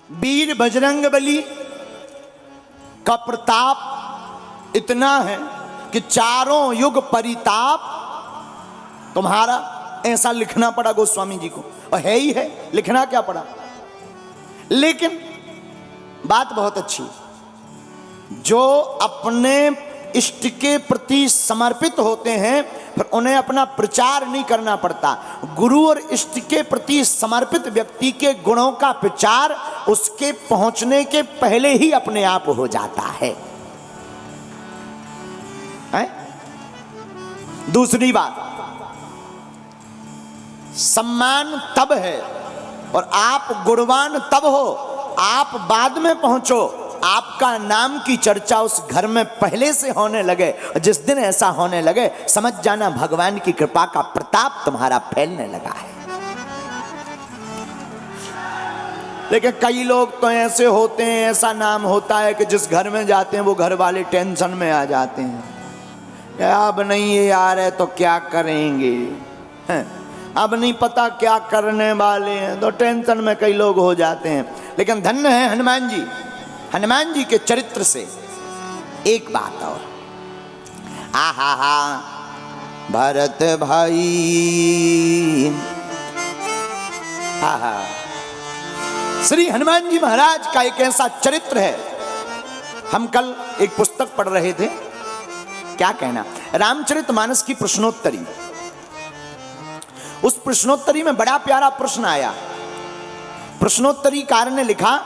वीर बजरंगबली का प्रताप इतना है कि चारों युग परिताप तुम्हारा, ऐसा लिखना पड़ा गोस्वामी जी को, और है ही है, लिखना क्या पड़ा। लेकिन बात बहुत अच्छी, जो अपने इष्ट के प्रति समर्पित होते हैं फिर उन्हें अपना प्रचार नहीं करना पड़ता। गुरु और इष्ट के प्रति समर्पित व्यक्ति के गुणों का प्रचार उसके पहुंचने के पहले ही अपने आप हो जाता है। दूसरी बात, सम्मान तब है और आप गुणवान तब हो, आप बाद में पहुंचो, आपका नाम की चर्चा उस घर में पहले से होने लगे, और जिस दिन ऐसा होने लगे समझ जाना भगवान की कृपा का प्रताप तुम्हारा फैलने लगा है। लेकिन कई लोग तो ऐसे होते हैं, ऐसा नाम होता है कि जिस घर में जाते हैं वो घर वाले टेंशन में आ जाते हैं, अब नहीं ये आ रहे तो क्या करेंगे, अब नहीं पता क्या करने वाले हैं, तो टेंशन में कई लोग हो जाते हैं। लेकिन धन्य है हनुमान जी, हनुमान जी के चरित्र से एक बात और, आहा हा भरत भाई, आहा, श्री हनुमान जी महाराज का एक ऐसा चरित्र है। हम कल एक पुस्तक पढ़ रहे थे, क्या कहना, रामचरितमानस की प्रश्नोत्तरी। उस प्रश्नोत्तरी में बड़ा प्यारा प्रश्न आया। प्रश्नोत्तरीकार ने लिखा,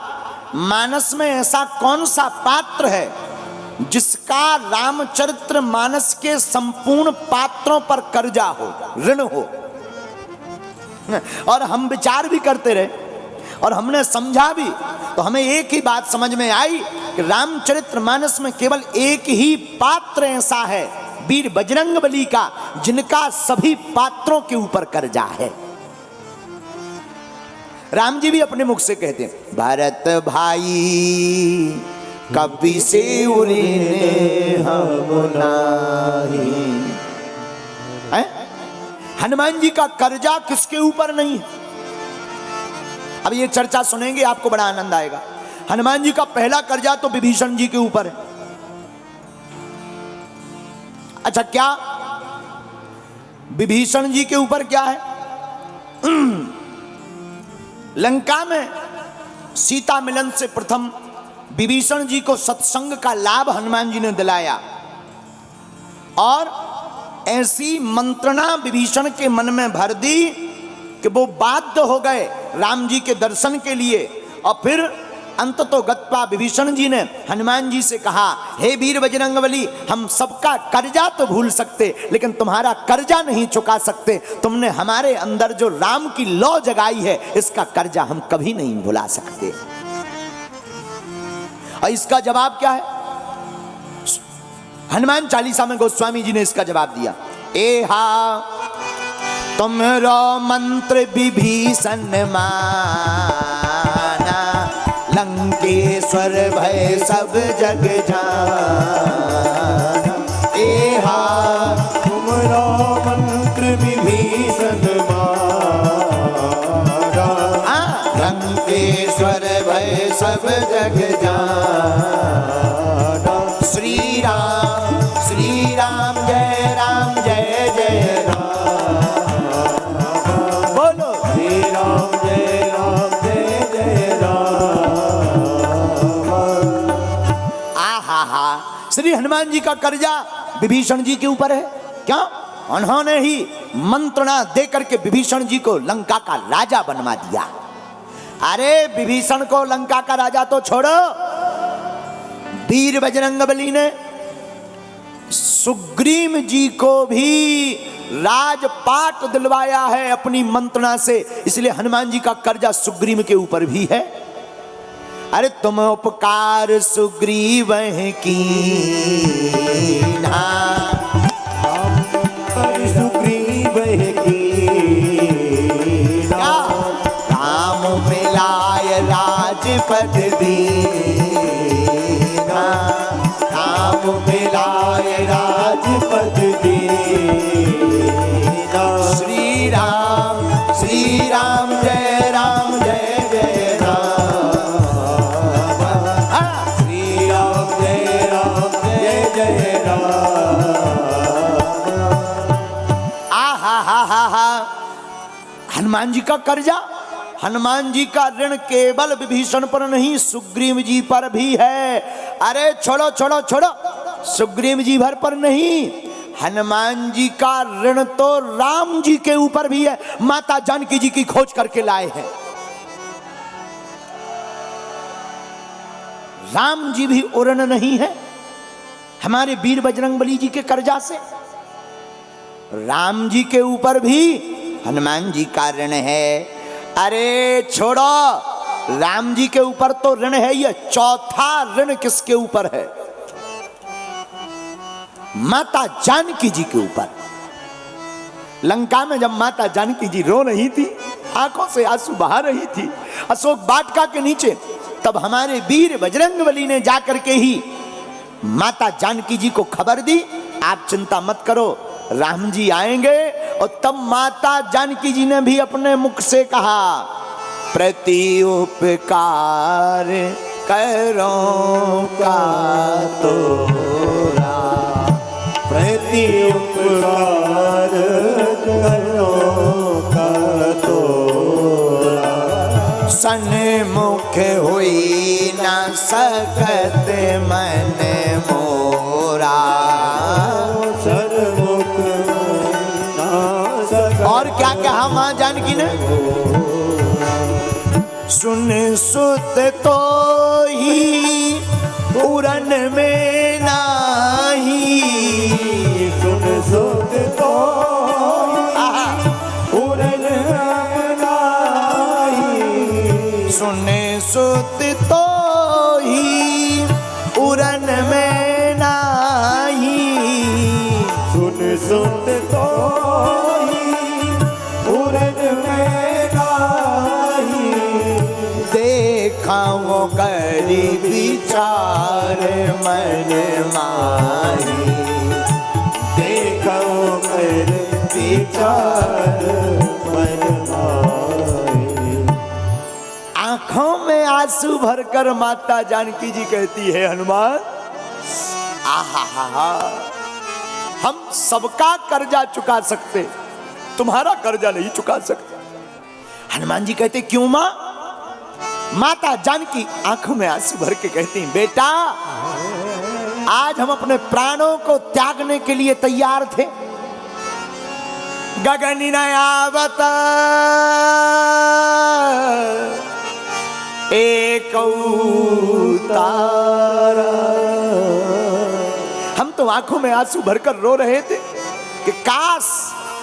मानस में ऐसा कौन सा पात्र है जिसका रामचरित्र मानस के संपूर्ण पात्रों पर कर्जा हो, ऋण हो। और हम विचार भी करते रहे और हमने समझा भी, तो हमें एक ही बात समझ में आई कि रामचरित्र मानस में केवल एक ही पात्र ऐसा है, वीर बजरंगबली का, जिनका सभी पात्रों के ऊपर कर्जा है। राम जी भी अपने मुख से कहते हैं, भरत भाई कभी से उरीने हम नाही। हनुमान जी का कर्जा किसके ऊपर नहीं है। अब ये चर्चा सुनेंगे आपको बड़ा आनंद आएगा। हनुमान जी का पहला कर्जा तो विभीषण जी के ऊपर है। अच्छा, क्या विभीषण जी के ऊपर क्या है? लंका में सीता मिलन से प्रथम विभीषण जी को सत्संग का लाभ हनुमान जी ने दिलाया, और ऐसी मंत्रणा विभीषण के मन में भर दी कि वो बाध्य हो गए राम जी के दर्शन के लिए। और फिर अंततो गत्वा विभीषण जी ने हनुमान जी से कहा, हे वीर बजरंगबली, हम सबका कर्जा तो भूल सकते लेकिन तुम्हारा कर्जा नहीं चुका सकते। तुमने हमारे अंदर जो राम की लौ जगाई है, इसका कर्जा हम कभी नहीं भुला सकते। और इसका जवाब क्या है? हनुमान चालीसा में गोस्वामी जी ने इसका जवाब दिया, एहा तुमरो मंत्र विभीषण माना, लंकेश्वर भय सब जग जाना। एहा तुमरो मंत्र विभीषण माना, लंकेश्वर भय सब जग जाना। श्री राम जय जय राम, बोलो श्री राम जय जय राम। आहा, श्री हनुमान जी का कर्जा विभीषण जी के ऊपर है। क्या? उन्होंने ही मंत्रणा देकर के विभीषण जी को लंका का राजा बनवा दिया। अरे विभीषण को लंका का राजा तो छोड़ो, वीर बजरंगबली ने सुग्रीव जी को भी राजपाट दिलवाया है अपनी मंत्रणा से, इसलिए हनुमान जी का कर्जा सुग्रीव के ऊपर भी है। अरे तुम उपकार सुग्रीव की ना, सुग्रीव की ना, राम मिलाय राजपद दीना, राम मिलाय राजपद दीना। श्री राम जय जय राम। हनुमान जी का कर्जा, हनुमान जी का ऋण केवल विभीषण पर नहीं सुग्रीव जी पर भी है। अरे छोड़ो छोड़ो छोड़ो, सुग्रीव जी भर पर नहीं, हनुमान जी का ऋण तो राम जी के ऊपर भी है। माता जानकी जी की खोज करके लाए हैं। राम जी भी उऋण नहीं है हमारे वीर बजरंगबली जी के कर्जा से। राम जी के ऊपर भी हनुमान जी का ऋण है। अरे छोड़ो, राम जी के ऊपर तो ऋण है, ये चौथा ऋण किसके ऊपर है? माता जानकी जी के ऊपर। लंका में जब माता जानकी जी रो रही थी, आंखों से आंसू बहा रही थी अशोक वाटिका के नीचे, तब हमारे वीर बजरंगबली ने जाकर के ही माता जानकी जी को खबर दी, आप चिंता मत करो, राम जी आएंगे। और तब माता जानकी जी ने भी अपने मुख से कहा, प्रति उपकार करो का तोरा, प्रति उपकार करो का तोरा, सन्मुख हुई न सकत मन मोरा। सन्मुख ना सकत। और क्या कहा मां जानकी ने? सुन सुत तो ही उरन में नाही, सुन सुत तो उरन में नाही, सुन सुत तो ही उरन में नाही, सुन सुत तो ही उरन में नाही, देखा वो करी विचार मन माही, देखो कर विचार मन माही। आंखों में आंसू भरकर माता जानकी जी कहती है, हनुमान आहा, हम सबका कर्जा चुका सकते, तुम्हारा कर्जा नहीं चुका सकते। हनुमान जी कहते, क्यों मां? माता जानकी आंखों में आंसू भर के कहती हैं, बेटा आज हम अपने प्राणों को त्यागने के लिए तैयार थे, गगन नयावत एक तारा। हम तो आंखों में आंसू भरकर रो रहे थे कि काश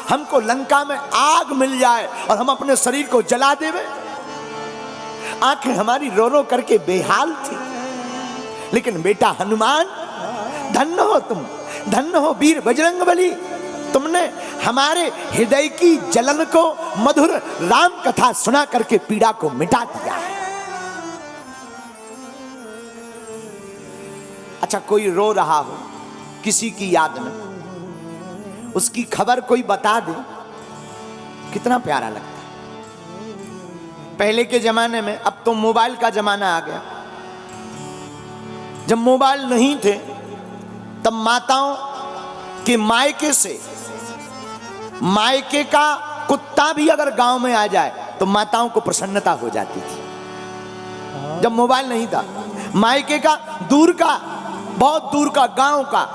हमको लंका में आग मिल जाए और हम अपने शरीर को जला देवे। आंखें हमारी रो रो करके बेहाल थी। लेकिन बेटा हनुमान, धन्य हो तुम, धन्य हो वीर बजरंगबली, तुमने हमारे हृदय की जलन को मधुर राम कथा सुना करके पीड़ा को मिटा दिया है। अच्छा, कोई रो रहा हो किसी की याद में, उसकी खबर कोई बता दे, कितना प्यारा लगता है। पहले के जमाने में, अब तो मोबाइल का जमाना आ गया, जब मोबाइल नहीं थे तब माताओं के मायके से, मायके का कुत्ता भी अगर गांव में आ जाए तो माताओं को प्रसन्नता हो जाती थी। जब मोबाइल नहीं था, मायके का दूर का, बहुत दूर का गांव का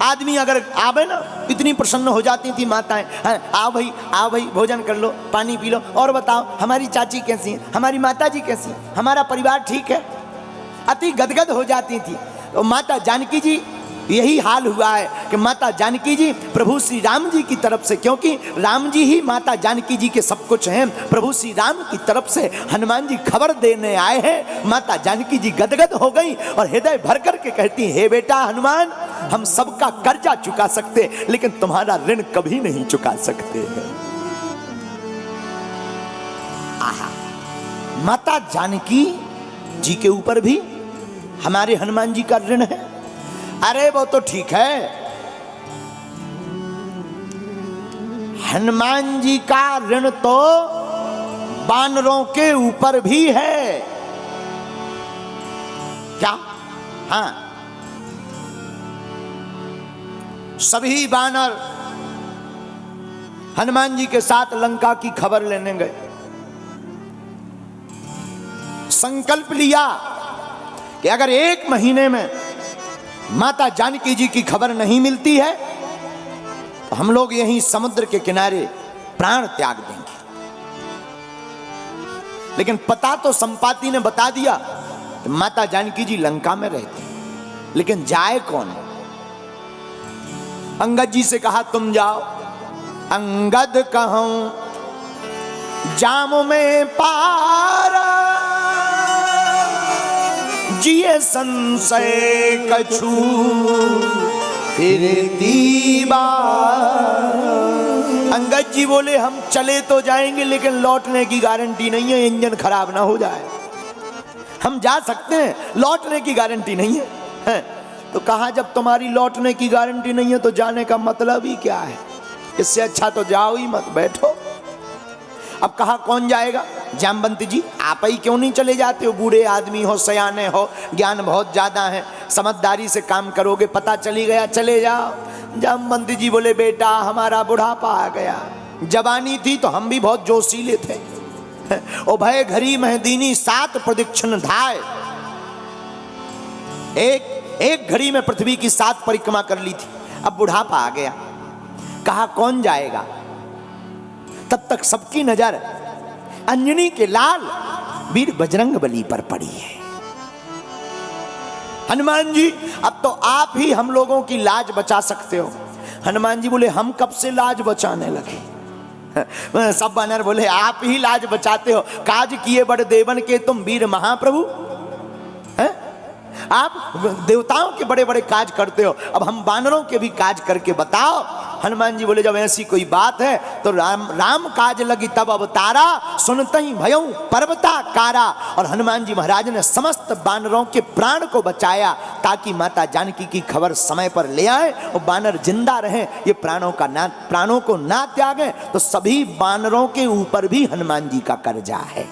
आदमी अगर आवे ना, इतनी प्रसन्न हो जाती थी माताएं, आओ भाई, आओ भाई, भोजन कर लो, पानी पी लो, और बताओ हमारी चाची कैसी है, हमारी माता जी कैसी, हमारा परिवार ठीक है, अति गदगद हो जाती थी। तो माता जानकी जी, यही हाल हुआ है कि माता जानकी जी प्रभु श्री राम जी की तरफ से, क्योंकि राम जी ही माता जानकी जी के सब कुछ हैं, प्रभु श्री राम की तरफ से हनुमान जी खबर देने आए हैं। माता जानकी जी गदगद हो गई और हृदय भर करके कहती, हे बेटा हनुमान, हम सबका कर्जा चुका सकते लेकिन तुम्हारा ऋण कभी नहीं चुका सकते हैं। आहा, माता जानकी जी के ऊपर भी हमारे हनुमान जी का ऋण है। अरे वो तो ठीक है, हनुमान जी का ऋण तो बानरों के ऊपर भी है। क्या? हाँ, सभी बानर हनुमान जी के साथ लंका की खबर लेने गए। संकल्प लिया कि अगर 1 महीने में माता जानकी जी की खबर नहीं मिलती है तो हम लोग यहीं समुद्र के किनारे प्राण त्याग देंगे। लेकिन पता तो संपाति ने बता दिया कि माता जानकी जी लंका में रहती, लेकिन जाए कौन? अंगद जी से कहा तुम जाओ। अंगद कहूं जाम में पारा, जिए संशय कछु फिर दीवा। अंगद जी बोले हम चले तो जाएंगे लेकिन लौटने की गारंटी नहीं है, इंजन खराब ना हो जाए। हम जा सकते हैं, लौटने की गारंटी नहीं है। तो कहा जब तुम्हारी लौटने की गारंटी नहीं है तो जाने का मतलब ही क्या है? इससे अच्छा तो जाओ ही मत, बैठो। अब कहा कौन जाएगा? जामवंत जी आप ही क्यों नहीं चले जाते हो? बूढ़े आदमी हो, सयाने हो, ज्ञान बहुत ज्यादा है, समझदारी से काम करोगे, पता चली गया, चले जाओ। जामवंत जी बोले बेटा हमारा बुढ़ापा आ गया, जवानी थी तो हम भी बहुत जोशीले थे। ओ भय घड़ी महदीनी 7 प्रदक्षिण धाय, एक घड़ी में पृथ्वी की 7 परिक्रमा कर ली थी, अब बुढ़ापा आ गया। कहा कौन जाएगा? तब तक सबकी नजर अंजनी के लाल वीर बजरंगबली पर पड़ी है। हनुमान जी अब तो आप ही हम लोगों की लाज बचा सकते हो। हनुमान जी बोले हम कब से लाज बचाने लगे? सब वानर बोले आप ही लाज बचाते हो, काज किए बड़ देवन के तुम वीर महाप्रभु हैं? आप देवताओं के बड़े बड़े काज करते हो, अब हम वानरों के भी काज करके बताओ। हनुमान जी बोले जब ऐसी कोई बात है तो राम काज लगी तब अवतारा, सुनते ही भयऊ पर्वता कारा। और हनुमान जी महाराज ने समस्त वानरों के प्राण को बचाया ताकि माता जानकी की खबर समय पर ले आए और वानर जिंदा रहे, ये प्राणों को ना त्यागे। तो सभी वानरों के ऊपर भी हनुमान जी का कर्जा है।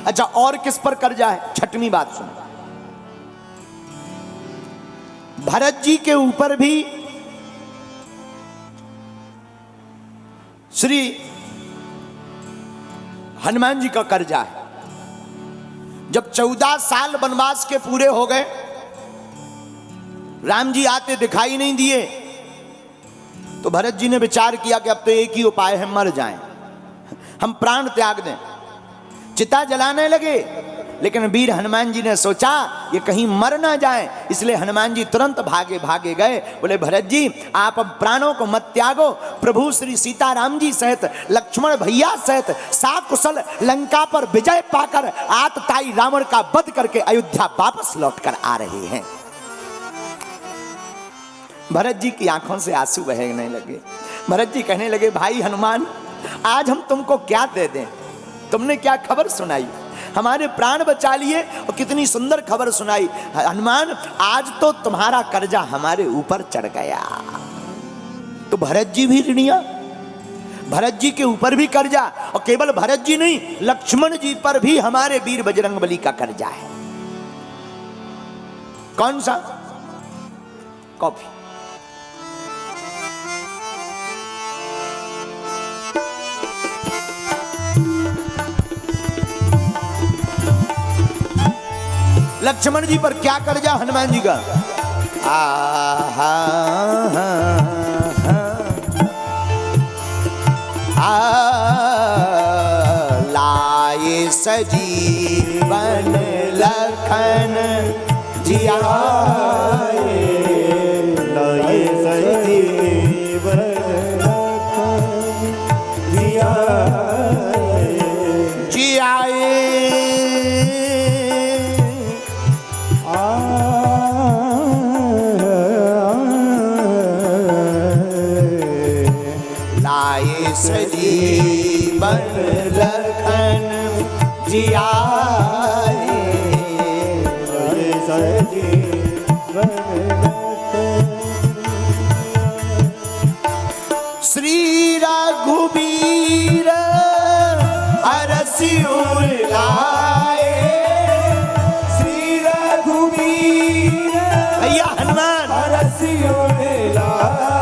अच्छा और किस पर कर्जा है? 6वीं बात सुनो। भरत जी के ऊपर भी श्री हनुमान जी का कर्जा है। जब 14 साल वनवास के पूरे हो गए, राम जी आते दिखाई नहीं दिए, तो भरत जी ने विचार किया कि अब तो एक ही उपाय है, मर जाएं, हम प्राण त्याग दें। चिता जलाने लगे, लेकिन वीर हनुमान जी ने सोचा ये कहीं मर ना जाए, इसलिए हनुमान जी तुरंत भागे गए। बोले भरत जी आप अब प्राणों को मत त्यागो, प्रभु श्री सीताराम जी सहित लक्ष्मण भैया सहित साकुशल लंका पर विजय पाकर आतताई रावण का वध करके अयोध्या वापस लौटकर आ रहे हैं। भरत जी की आंखों से आंसू बहने लगे। भरत जी कहने लगे भाई हनुमान आज हम तुमको क्या दे दें, तुमने क्या खबर सुनाई, हमारे प्राण बचा लिए और कितनी सुंदर खबर सुनाई। हनुमान आज तो तुम्हारा कर्जा हमारे ऊपर चढ़ गया। तो भरत जी भी ऋणिया, भरत जी के ऊपर भी कर्जा, और केवल भरत जी नहीं लक्ष्मण जी पर भी हमारे वीर बजरंगबली का कर्जा है। कौन सा? कॉफी। लक्ष्मण जी पर क्या कर्जा हनुमान जी का? लाए सजीवन लखन जियाए, लाए सजीवन लखन जियाए। सजीवन लखन जियाए, सजीवन श्री रघुबीर हरषि लाए। श्री रघुबीर भैया हनुमान हरषि लाए,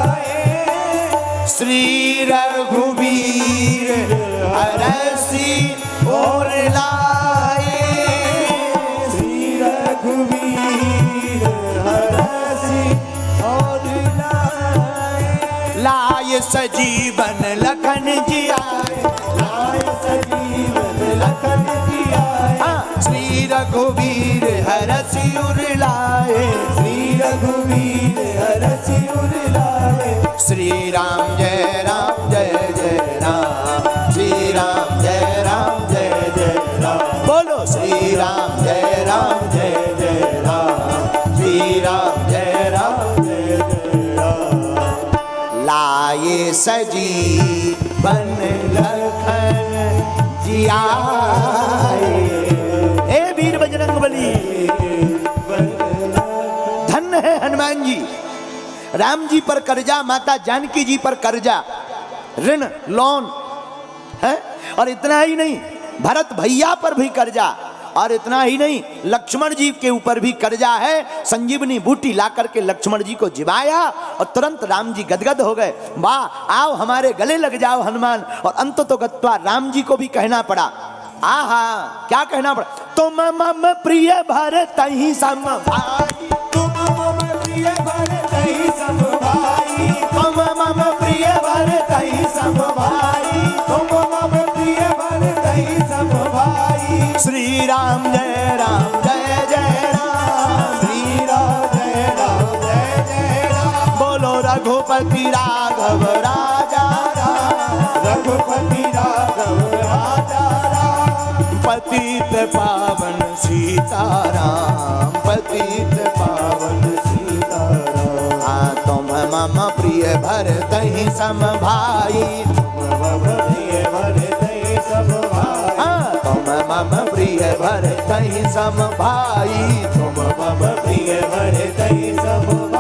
हरसी और लाए। श्री रघुवीर हरसी और लाए। लाए सजीवन लखन जी आए। लाए सजीवन लखन जी आए। हाँ, श्री रघुवीर हरसी और लाए। श्री रघुवीर हरसी और लाए। श्री राम जय राम जय जय राम। श्री राम जय राम जय जय राम। बोलो श्री राम जय राम जय जय राम। श्री राम जय राम जय जय राम। लाए सजीवन लखन जी आए। हे वीर बजरंग बली, धन्य है हनुमान जी। राम जी पर कर्जा, माता जानकी जी पर कर्जा, ऋण लोन है। और इतना ही नहीं, भरत भैया पर भी कर्जा। और इतना ही नहीं, लक्ष्मण जी के ऊपर भी कर्जा है। संजीवनी बूटी ला करके लक्ष्मण जी को जिवाया और तुरंत राम जी गदगद हो गए। वाह, आओ हमारे गले लग जाओ हनुमान। और अंत तो गत्वा राम जी को भी कहना पड़ा। आहा, क्या कहना पड़ा? तुम मम प्रिय भरत ही सम भाई। तुम मम प्रिय भरत ही सम भाई। तुम मम प्रिय भरत ही सम भाई। तुम मम प्रिय भरत ही सम भाई। श्री राम जय राम जय जय राम। श्री राम जय राम जय जय राम। बोलो रघुपति राघव राजा राम। रघुपति राघव राजा राम। पतित पावन सीताराम। पतित पावन सीताराम। तुम मम प्रिय भरत ही सम भाई। मम प्रिय भरत ही सम भाई। तुम मम प्रिय भरत ही सम भाई। तुम मम प्रिय भरत ही सम